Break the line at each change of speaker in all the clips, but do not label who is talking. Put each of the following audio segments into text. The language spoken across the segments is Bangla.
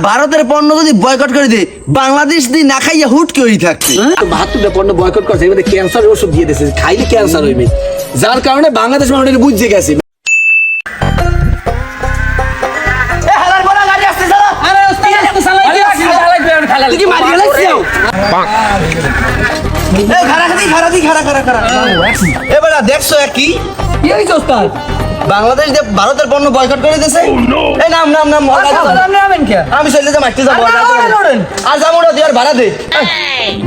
ভারতের পণ্য যদি বয়কট করে দিই বাংলাদেশ দিয়ে না খাইয়া হুট করে থাকছে।
৭২টা পণ্য বয়কট করছে, এর মধ্যে ক্যান্সারের ওষুধ দিয়ে দিয়েছে, খাইলে ক্যান্সার হইবে, যার কারণে বাংলাদেশ মানুষ বুঝে গেছে।
দেখছো কি বাংলাদেশ ভারতের পণ্য বয়কট করে দিয়েছে। এই নাম নাম নাম আমি চলে যে মারতে যাবো আর যাবো না, তুই আর ভাড়া দে,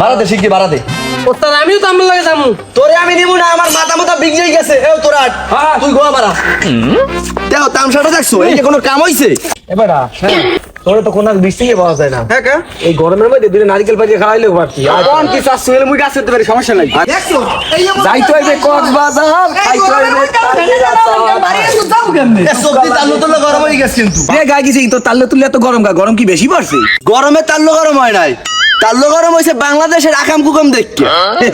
ভাড়া দে, শিখি ভাড়া দে।
আমিও তো আমার লাগে যাবো,
তোরে আমি দিব না, আমার মাথা মাথা বিগড়ে গেছে। এ তোরা তুই গোয়া মারা দেখো তামসাটা দেখছো, এই যে কোনো কাম হইছে
এবার তোরে তো কোনো বৃষ্টি পাওয়া যায় না।
হ্যাঁ
এই গরমের মধ্যে দুটো নারকেল পাঠিয়ে খাওয়াইলেও পারতি।
কোন কি চাচ্ছ এলে মুই গাছ করতে পারি, সমস্যা নাই। দেখছো
যাইতো হইবে কক্সবাজার, খাইতো হইবে
সবজি তাল্লু তুল্লু গরম হয়ে গেছে। কিন্তু
রে গাই গেছি তো তাল্লে তুললে এত গরম গরম কি বেশি পড়ছে?
গরমে তাল্লু গরম হয় নাই, তাল্লু গরম হয়েছে বাংলাদেশের আকাম কুকাম দেখতে।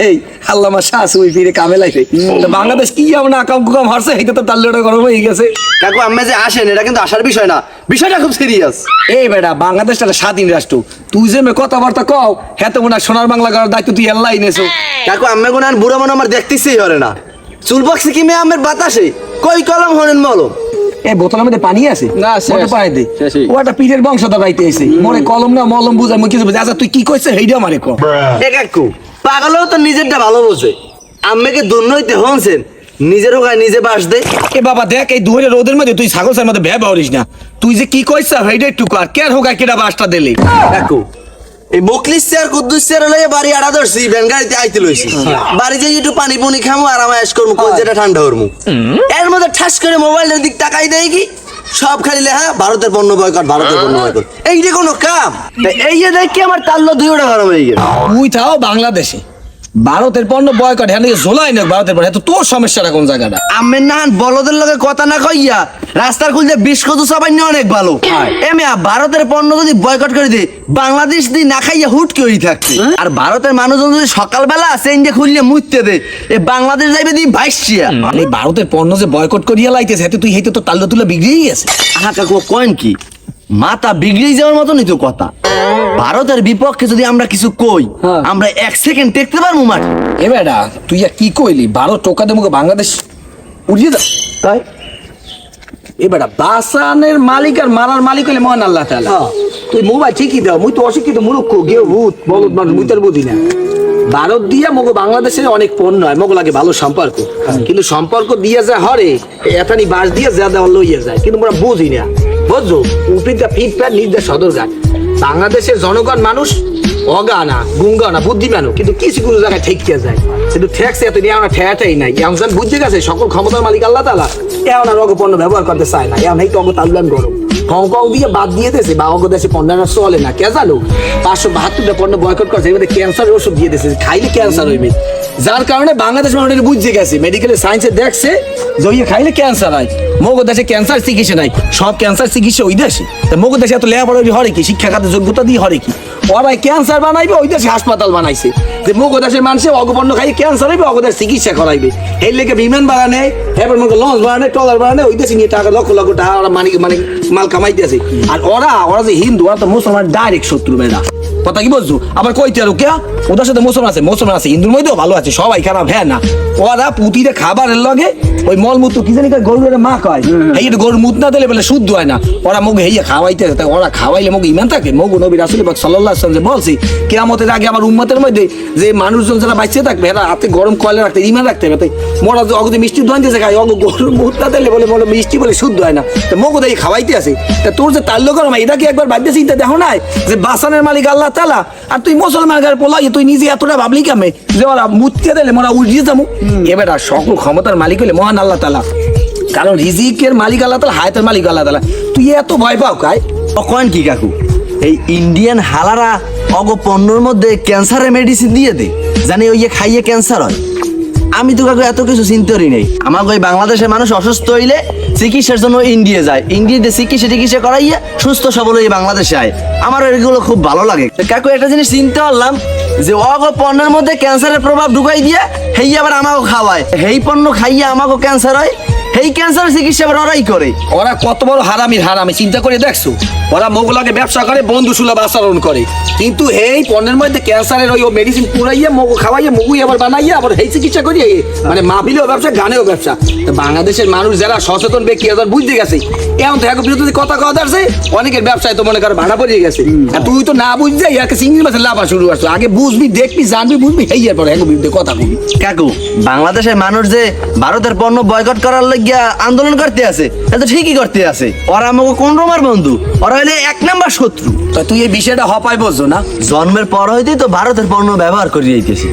এই আল্লাহ মা শাশু ফিরে কামে লাইছে, তো বাংলাদেশ কি এমন আকাম কুকাম হরছে, এটা তো তাল্লুটা গরম হয়ে গেছে।
কাকু আমি যে আসেন এটা কিন্তু আসার বিষয় না, বিষয়টা খুব সিরিয়াস।
এই বেটা বাংলাদেশটা স্বাধীন রাষ্ট্র, তুই যে কথাবার্তা কও হ্যাঁ তো মনে সোনার বাংলা করার দায়িত্ব তুই আল্লাহ নেছো।
কাকু আমি কোন বুড়ো মনে আমার দেখতেই হরে না, চুল বক্সে কি মেয়ে আমের বাতাসে কই কলম হরেন মলম।
এই বোতলের মধ্যে পানি আছে
না,
ওটা পাই দে, ও একটা পীরের বংশধর রাইতে এসে মনে কলম না মলম বুঝাই মই কিছু বুঝাই। আচ্ছা তুই কি কইছ হেইডা আমারে কো।
এ কাকু পাগলও তো নিজেরটা ভালো বোঝে, আম্মেকে দুর্নইতে হনছেন নিজেরও গায়ে নিজে বাস দে।
এ বাবা দেখ এই দুহরে রোদের মধ্যে তুই ছাগলের মধ্যে ভ্যাব হরিস না, তুই যে কি কইছ হেইডা একটু কর, কেন হোক কেডা বাসটা দিলি।
কাকু এই বকলিস চেয়ার কুদ্দুস চেয়ার লইয়া বাড়ি আড়া ধরছি, ভ্যান গাড়িতে আইতে লইছি, বাড়ি যাই একটু পানি পুনি খামু আর আমার এস করমু, যেটা ঠান্ডা হরমু। এর মধ্যে ঠাস করে মোবাইলের দিক তাকাই দেয় কি সব খালি লেহা ভারতের পণ্য বয়কট, ভারতের পণ্য বয়কট। এই যে কোনো কাম এই যে দেখি আমার তাল্লো দুইটা গরম হয়ে গেল।
তুই থাও বাংলাদেশে ভারতের পণ্য বয়কট হ্যাঁ জোলাই না ভারতের পণ্য, তোর সমস্যাটা কোন জায়গাটা?
আমের নাহান বলদের লগে কথা না কইয়া রাস্তার খুলতে বিশ কচু চাবাই অনেক ভালো। এমিয়া ভারতের পণ্য যদি বয়কট করে দিই বাংলাদেশ দিয়ে না খাইয়া হুট করে থাকছে। আর ভারতের মানুষজন যদি সকালবেলা চেঞ্জে খুললে মুততে দে এ বাংলাদেশ যাইবে দি ভাইসিয়া।
মানে ভারতের পণ্য যে বয়কট করিয়া লাইতেছে তুই হেতে তো তাল্লো তুলে বিগড়েই গেছে।
আহা কাকু কয়েন কি মাথা বিগড়ে যাওয়ার মতনই তো কথা। ভারতের বিপক্ষে যদি আমরা কিছু কই আমরা এক সেকেন্ড টেকতে পারবো মাঠে।
এ বেটা তুই কি কইলি ভারত টোকা দেবো বাংলাদেশ উড়িয়ে দা তাই। এ বেটা বাসানের মালিক আর মারার মালিক হইলে মহান আল্লাহ তাআলা। তুই মোবাইল ঠিকই দাও, মুই তো অশিক্ষিত মূর্খ গেও ভূত বলদ মানুষ, মুই তার বুঝি না। ভারত দিয়া মগো বাংলাদেশের অনেক পণ্য হয়, মগো লাগে ভালো সম্পর্ক, কিন্তু সম্পর্ক দিয়া যায় হরে এতানি বাস দিয়ে যা দেওয়া লইয়া যায়, কিন্তু আমরা বুঝি না। বুঝছো উপরিটা ফিটফ্যাট নির্দেশ সদরঘাট বাংলাদেশের জনগণ মানুষ অগানা গুঙ্গানা বুদ্ধিমানও, কিন্তু কিছু কিছু জায়গায় ঠেকিয়া যায়, কিন্তু ঠেকছে এত নিয়ে আমরা ঠেয়াটাই নাই। এমন বুঝতে গেছে সকল ক্ষমতার মালিক আল্লাহ তাআলা, এমন আর অগপণ্য ব্যবহার করতে চায় না, এমন এই তো অগতালুয়ান গরম হংকং দিয়ে বাদ দিয়ে দিয়েছে বা অগদেশে পণ্য চলে না। কে জানো 572টা পণ্য বয়কট করছে, এর মধ্যে ক্যান্সারের ওষুধ দিয়ে দিয়েছে, খাইলে ক্যান্সার হইবে, যার কারণে বাংলাদেশ মানুষ বুঝতে গেছে, মেডিকেলের সায়েন্সে দেখছে যে ওই খাইলে ক্যান্সার হয়। মগো দেশে ক্যান্সার চিকিৎসা নাই, সব ক্যান্সার চিকিৎসা ওই দেশে। তা মগো দেশে এত লেখাপড়া হরে কি, শিক্ষাখাতে যোগ্যতা দিয়ে হরে কি, ওরাই ক্যান্সার বানাইবে, ওই দেশে হাসপাতাল বানাইছে যে মগো দেশের মানুষে অগপণ্য খাইয়ে ক্যান্সার হইবে, অগদেশ চিকিৎসা করাইবে। এর লেগে বিমান বাগানে এবার মনে লঞ্চ বাগানে ট্রলার বাগানে ওই দেশে নিয়ে টাকা লক্ষ লক্ষ টাকা ওরা মানে মাল কামাইতে আছে। আর ওরা যে হিন্দু, ওরা তো মুসলমান ডাইরেক্ট শত্রু বেড়া, কথা কি বলছো? আবার কইতে আর কে ওদের সাথে মুসলমান আছে হিন্দুর মধ্যেও ভালো আছে, সবাই খারাপ হ্যাঁ না। ওরা পুঁতিরে খাবারের লগে ওই মলমূত্র কি জানি গরুর মা কয়, এই গরুর মুত না দিলে বলে শুদ্ধ হয় না, ওরা মুখ হেইয়া খাওয়াইতে, ওরা খাওয়াইলে মুখ ইমান থাকে। মগু নবী রাসূল পাক সাল্লাল্লাহু আলাইহি ওয়াসাল্লাম যে বলছি কিয়ামতের আগে আমার উম্মতের মধ্যে যে মানুষজন যারা বাঁচতে থাকবে এরা হাতে গরম কয়লা রাখতে ইমান রাখতে হবে, তাই মোরা অগতে মিষ্টি দোয়াইতেছে খায়, অগ গরুর মুত না দিলে বলে বলে মিষ্টি বলে শুদ্ধ হয় না, তো মগু দেই খাওয়াইতে আছে। তা তোর যে তাল্য গরম এটা কি একবার বাদ চিন্তা দেখো নাই যে বাসানের মালিক আল্লাহ তাআলা, আর তুই মুসলমান গায়ে পোলাই তুই নিজে এতটা ভাবলি কেমনে যে ওরা মুততে দিলে মোরা উড়িয়ে যাবো। এবার সকল ক্ষমতার মালিক হলে মহান আল্লাহ তাআলা, কারণ রিজিকের মালিক আল্লাহ তাআলা, হায়াতের মালিক আল্লাহ তাআলা। তুই এত ভয় পাও কাই
কয়েন কি কাকু এই ইন্ডিয়ান হালারা অগ পণ্যর মধ্যে ক্যান্সারের মেডিসিন দিয়ে দে জানি ওই খাইয়ে ক্যান্সার হয়। আমি তো কাকু এত কিছু চিন্তারই নেই, আমাকে ওই বাংলাদেশের মানুষ অসুস্থ হইলে চিকিৎসার জন্য ইন্ডিয়া যায়, ইন্ডিয়াতে চিকিৎসা করাইয়া সুস্থ সবল হয়ে বাংলাদেশে আয়। আমার এগুলো খুব ভালো লাগে। কাকু একটা জিনিস চিন্তা করলাম যে অগ পণ্যের মধ্যে ক্যান্সারের প্রভাব ঢুকাই দিয়ে হেই আবার আমাকে খাওয়ায়, হেই পণ্য খাইয়া আমাকে ক্যান্সার হয়, এই ক্যান্সার চিকিৎসা আবার ওরাই করে।
ওরা কত বড় হারামি চিন্তা করে দেখছো, ওরা মোগলাকে ব্যবসা করে, বন্ধু সুলভ আচরণ করে, কিন্তু এই পণ্যের মধ্যে ক্যান্সারের ওই মেডিসিন পুরাইয়া মগু খাওয়াইয়া মগুই আবার বানাইয়া আবার এই চিকিৎসা করিয়ে মানে মাহফিলেও ব্যবসা গানেও ব্যবসা। তো বাংলাদেশের মানুষ যারা সচেতন ব্যক্তি এদের বুঝতে গেছে, এমন তো এখন বিরুদ্ধে কথা কথা আসছে, অনেকের ব্যবসায় তো মনে করো ভাড়া পড়িয়ে গেছে। আর তুই তো না বুঝতে ইয়াকে চিংড়ি মাছের লাভা শুরু করছো, আগে বুঝবি দেখবি জানবি বুঝবি এই পরে এখন বিরুদ্ধে কথা বলবি।
কাকু বাংলাদেশের মানুষ যে ভারতের পণ্য বয়কট করার লাগিয়া আন্দোলন করতে আছে, এটা তো ঠিকই করতে আছে। ওরা আমাকে কোন রকমের বন্ধু, ওরা হইলে 1 নাম্বার শত্রু।
তো তুই এই বিষয়টা হপায় বুঝছো না?
জন্মের পর হইতেই তো ভারতের পণ্য ব্যবহার করে যাইতেছি।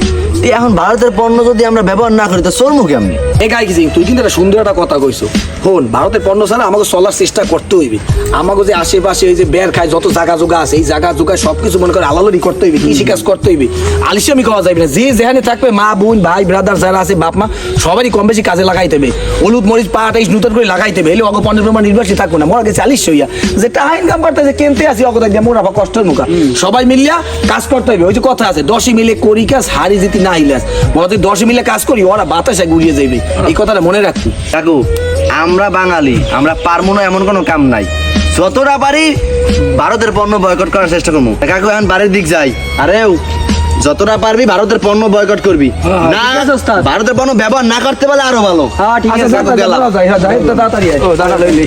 এখন ভারতের পণ্য যদি আমরা ব্যবহার না করি তো চলবো কেমনি?
এ গাই কি তুই কিন্তু একটা সুন্দর একটা কথা কইছো। শোন, ভারতের পণ্য ছাড়া আমাকে চলার চেষ্টা করতে হইবে। আমাকে যে আশেপাশে এই যে বের খায় যত জায়গা জোগা আছে, এই জায়গা জোগায় সবকিছু মনে করে আলালারি করতে হইবে, কৃষিকাজ করতে হইবে, আলিশামি খাওয়া যাবে না। যে যেখানে থাকবে মা বোন ভাই ব্রাদার যারা আছে বাপ মা সবারই কম বেশি কাজে লাগাইতে হবে। হলুদ মরিচ পাট এই নতুন করে লাগাইতে হবে, এলে অগ পণ্যের প্রমাণ নির্ভরশীল থাকবো না। মোরা গেছে 40 হইয়া যে টাকা ইনকাম করতে যে কিনতে আসি অগদা দিয়ে মোরা কষ্টের মুখা সবাই মিলিয়া কাজ করতে হবে। ওই যে কথা আছে 10 মিলে করি কাজ হারি যেতে না হিলাস, মোরা 10 মিলে কাজ করি ওরা বাতাসে গুড়িয়ে যাইবে, এই কথাটা মনে রাখবি।
কাকু আমরা বাঙালি, আমরা পারবো না এমন কোনো কাম নাই। যতটা পারি ভারতের পণ্য বয়কট করার চেষ্টা করবো। কাকু এখন বাড়ির দিক যাই। আরে যতটা পারবি ভারতের পণ্য বয়কট করবি না,
ঠিক আছে ওস্তাদ।
ভারতের পণ্য ব্যবহার না করতে পারলে আরো ভালো।
হ্যাঁ ঠিক আছে,
আচ্ছা, গেলাম।
তাড়াতাড়ি আয়। ও দাদা লইলি।